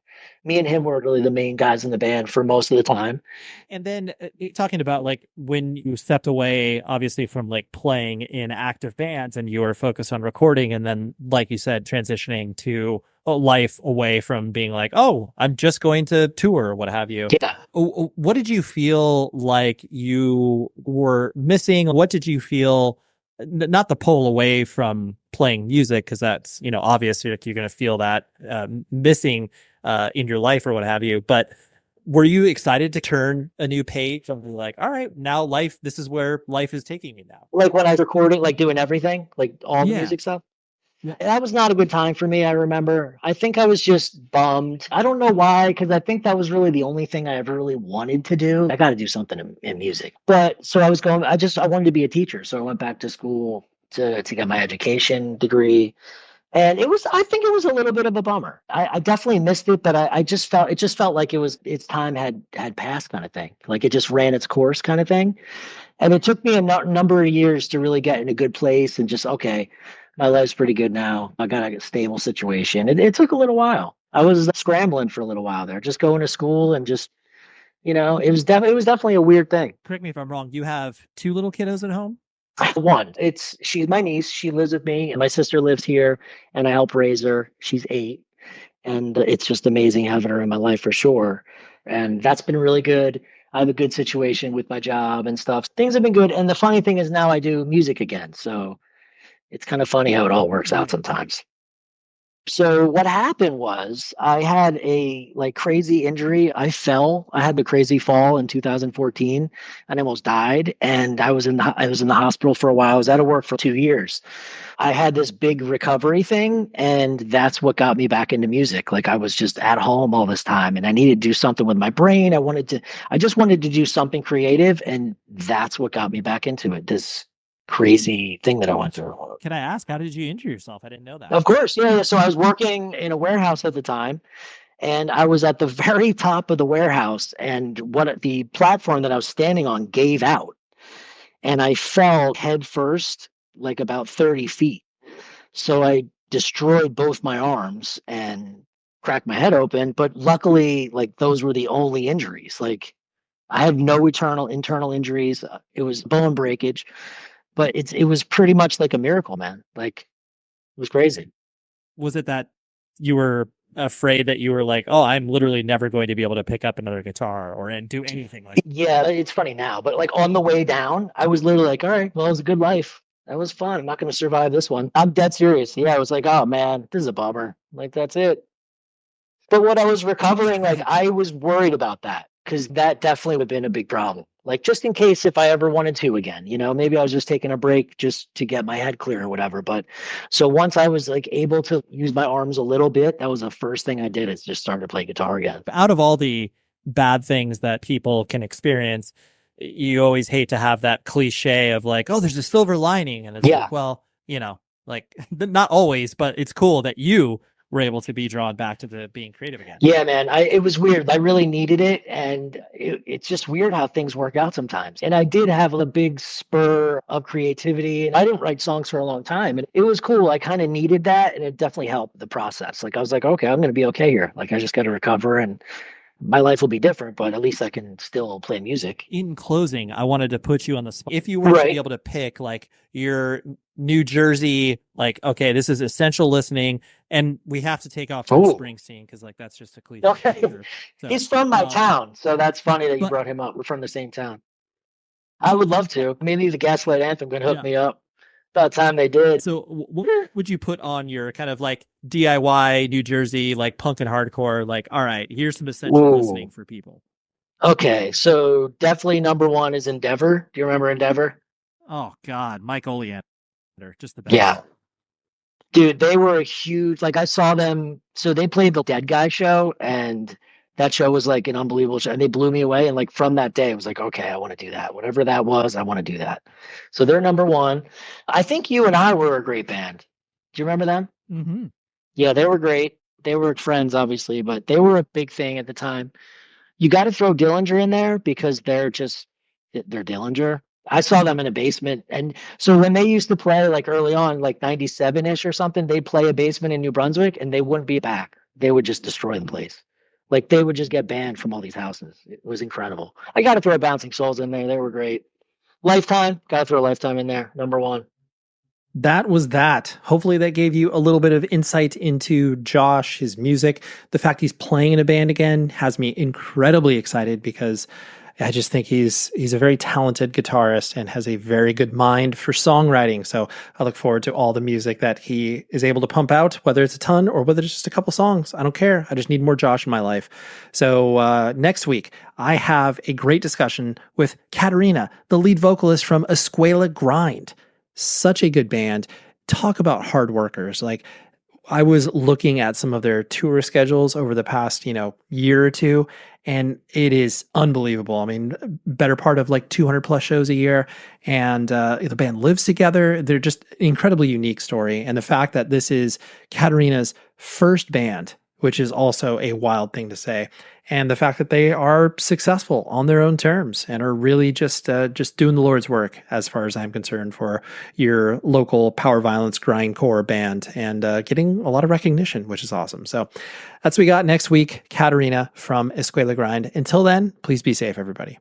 Me and him were really the main guys in the band for most of the time. And then talking about like when you stepped away, obviously from like playing in active bands and you were focused on recording, and then like you said, transitioning to a life away from being like, oh, I'm just going to tour or what have you. Yeah. What did you feel like you were missing? What did you feel, not the pull away from playing music, because that's, you know, obvious you're going to feel that missing in your life or what have you, but were you excited to turn a new page? Something like, all right, now this is where life is taking me now. Like when I was recording, like doing everything, like all the music stuff. Yeah. That was not a good time for me, I remember. I think I was just bummed. I don't know why, because I think that was really the only thing I ever really wanted to do. I got to do something in music. But so I wanted to be a teacher. So I went back to school to get my education degree. And I think it was a little bit of a bummer. I definitely missed it, but it just felt like its time had passed kind of thing. Like it just ran its course kind of thing. And it took me a number of years to really get in a good place and just, okay, my life's pretty good now. I got a stable situation. It took a little while. I was scrambling for a little while there, just going to school and just, you know, it was definitely a weird thing. Correct me if I'm wrong. You have 2 little kiddos at home? One. She's my niece. She lives with me, and my sister lives here, and I help raise her. She's 8, and it's just amazing having her in my life for sure. And that's been really good. I have a good situation with my job and stuff. Things have been good. And the funny thing is now I do music again. So it's kind of funny how it all works out sometimes. So what happened was I had a crazy injury. I had the crazy fall in 2014 and I almost died. And I was in the hospital for a while. I was out of work for 2 years. I had this big recovery thing, and that's what got me back into music. Like I was just at home all this time and I needed to do something with my brain. I just wanted to do something creative, and that's what got me back into it. This crazy thing that I went through. Can I ask, how did you injure yourself? I didn't know that. Of course. Yeah. So I was working in a warehouse at the time, and I was at the very top of the warehouse, and the platform that I was standing on gave out, and I fell head first, like about 30 feet. So I destroyed both my arms and cracked my head open. But luckily, like those were the only injuries. Like I had no internal injuries. It was bone breakage. But it was pretty much like a miracle, man. Like it was crazy. Was it that you were afraid that you were like, oh, I'm literally never going to be able to pick up another guitar and do anything like that? Yeah, it's funny now, but like on the way down, I was literally like, all right, well, it was a good life. That was fun. I'm not going to survive this one. I'm dead serious. Yeah, I was like, oh man, this is a bummer. Like that's it. But when I was recovering, like I was worried about that, because that definitely would have been a big problem. Like just in case if I ever wanted to again, you know, maybe I was just taking a break just to get my head clear or whatever. But so once I was like able to use my arms a little bit, that was the first thing I did, is just started to play guitar again. Out of all the bad things that people can experience, you always hate to have that cliche of like, oh, there's a silver lining. And it's like, well, you know, like not always, but it's cool that you were able to be drawn back to the being creative again. Yeah, man. It was weird. I really needed it. And it's just weird how things work out sometimes. And I did have a big spur of creativity. And I didn't write songs for a long time. And it was cool. I kind of needed that. And it definitely helped the process. Like I was like, okay, I'm going to be okay here. Like I just got to recover, and my life will be different, but at least I can still play music. In closing, I wanted to put you on the spot. If you were to be able to pick like your New Jersey, like, okay, this is essential listening, and we have to take off from Springsteen because like that's just a cliche. Okay. So, he's from my town, so that's funny that you brought him up. We're from the same town. I would love to. Maybe the Gaslight Anthem can hook me up. About time they did. So what would you put on your kind of like DIY New Jersey, like punk and hardcore, like, all right, here's some essential listening for people? Okay, so definitely number one is Endeavor. Do you remember Endeavor? Oh God, Mike Oleander, just the best. Yeah. Dude, they were huge. Like I saw them. So they played the Dead Guy show, and that show was like an unbelievable show. And they blew me away. And like from that day, I was like, okay, I want to do that. Whatever that was, I want to do that. So they're number one. I think you and I were a great band. Do you remember them? Mm-hmm. Yeah, they were great. They were friends, obviously, but they were a big thing at the time. You got to throw Dillinger in there because they're Dillinger. I saw them in a basement. And so when they used to play like early on, like 97-ish or something, they'd play a basement in New Brunswick and they wouldn't be back. They would just destroy the place. Like they would just get banned from all these houses. It was incredible. I got to throw Bouncing Souls in there. They were great. Lifetime, got to throw Lifetime in there. Number one. That was that. Hopefully that gave you a little bit of insight into Josh, his music. The fact he's playing in a band again has me incredibly excited because I just think he's a very talented guitarist and has a very good mind for songwriting. So I look forward to all the music that he is able to pump out, whether it's a ton or whether it's just a couple songs. I don't care. I just need more Josh in my life. So next week, I have a great discussion with Katarina, the lead vocalist from Escuela Grind. Such a good band. Talk about hard workers. Like I was looking at some of their tour schedules over the past, year or two, and it is unbelievable. I mean, better part of like 200 plus shows a year, and the band lives together. They're just an incredibly unique story. And the fact that this is Katarina's first band, which is also a wild thing to say. And the fact that they are successful on their own terms and are really just doing the Lord's work, as far as I'm concerned, for your local power violence grindcore band and getting a lot of recognition, which is awesome. So that's what we got next week. Katarina from Escuela Grind. Until then, please be safe, everybody.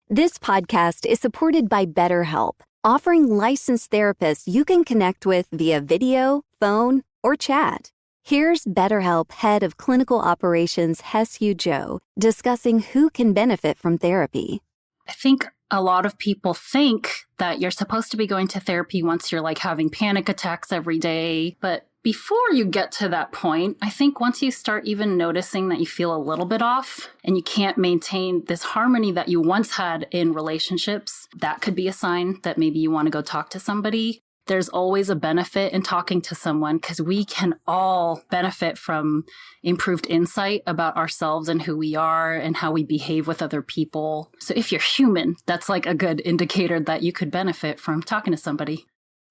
This podcast is supported by BetterHelp, offering licensed therapists you can connect with via video, phone, or chat. Here's BetterHelp Head of Clinical Operations Hesu Joe discussing who can benefit from therapy. I think a lot of people think that you're supposed to be going to therapy once you're like having panic attacks every day. But before you get to that point, I think once you start even noticing that you feel a little bit off and you can't maintain this harmony that you once had in relationships, that could be a sign that maybe you want to go talk to somebody. There's always a benefit in talking to someone because we can all benefit from improved insight about ourselves and who we are and how we behave with other people. So if you're human, that's like a good indicator that you could benefit from talking to somebody.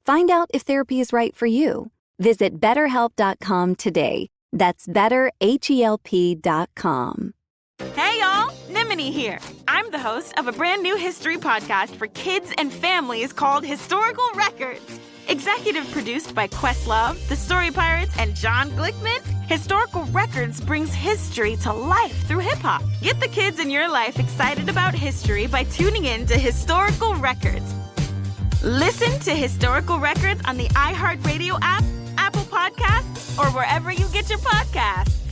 Find out if therapy is right for you. Visit BetterHelp.com today. That's BetterHelp.com. Hey y'all, Nimini here. I'm the host of a brand new history podcast for kids and families called Historical Records. Executive produced by Questlove, The Story Pirates, and John Glickman, Historical Records brings history to life through hip-hop. Get the kids in your life excited about history by tuning in to Historical Records. Listen to Historical Records on the iHeartRadio app, Apple Podcasts, or wherever you get your podcasts.